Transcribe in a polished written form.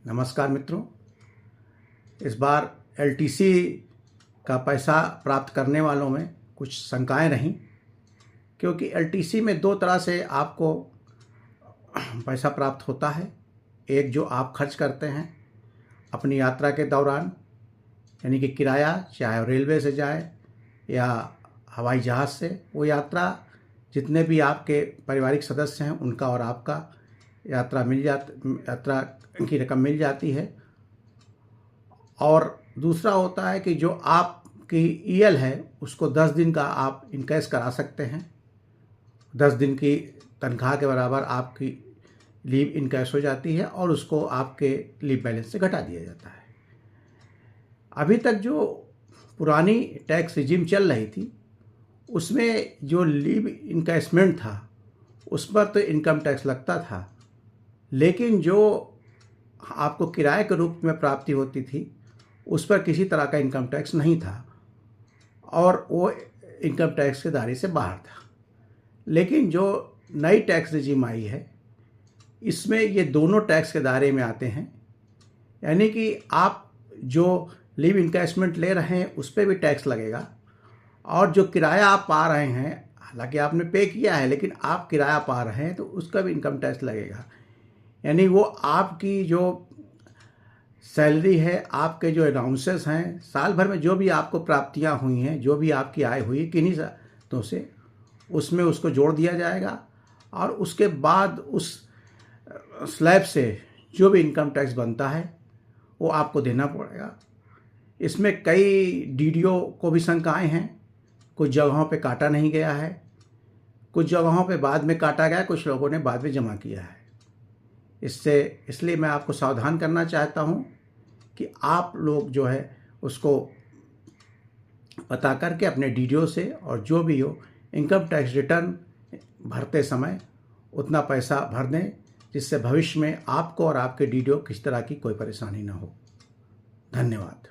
नमस्कार मित्रों। इस बार एलटीसी का पैसा प्राप्त करने वालों में कुछ शंकाएं रहीं, क्योंकि एलटीसी में दो तरह से आपको पैसा प्राप्त होता है। एक जो आप खर्च करते हैं अपनी यात्रा के दौरान, यानी कि किराया, चाहे रेलवे से जाए या हवाई जहाज़ से, वो यात्रा जितने भी आपके पारिवारिक सदस्य हैं उनका और आपका यात्रा की रकम मिल जाती है। और दूसरा होता है कि जो आपकी ईएल है उसको 10 दिन का आप इनकैश करा सकते हैं। 10 दिन की तनख्वाह के बराबर आपकी लीव इनकैश हो जाती है और उसको आपके लीव बैलेंस से घटा दिया जाता है। अभी तक जो पुरानी टैक्स रिजीम चल रही थी उसमें जो लीव इनकैशमेंट था उस पर तो इनकम टैक्स लगता था, लेकिन जो आपको किराए के रूप में प्राप्ति होती थी उस पर किसी तरह का इनकम टैक्स नहीं था और वो इनकम टैक्स के दायरे से बाहर था। लेकिन जो नई टैक्स रिजीम आई है इसमें ये दोनों टैक्स के दायरे में आते हैं, यानी कि आप जो लीव इनकैशमेंट ले रहे हैं उस पर भी टैक्स लगेगा और जो किराया आप पा रहे हैं, हालांकि आपने पे किया है लेकिन आप किराया पा रहे हैं तो उसका भी इनकम टैक्स लगेगा। यानी वो आपकी जो सैलरी है, आपके जो अलाउंसेस हैं, साल भर में जो भी आपको प्राप्तियां हुई हैं, जो भी आपकी आय हुई किन्हीं तो से, उसमें उसको जोड़ दिया जाएगा और उसके बाद उस स्लैब से जो भी इनकम टैक्स बनता है वो आपको देना पड़ेगा। इसमें कई डीडीओ को भी शंकाएं हैं। कुछ जगहों पे काटा नहीं गया है, कुछ जगहों पे बाद में काटा गया, कुछ लोगों ने बाद में जमा किया है। इसलिए मैं आपको सावधान करना चाहता हूं कि आप लोग जो है उसको पता करके अपने डीडीओ से और जो भी हो इनकम टैक्स रिटर्न भरते समय उतना पैसा भर दें, जिससे भविष्य में आपको और आपके डीडीओ किसी तरह की कोई परेशानी ना हो। धन्यवाद।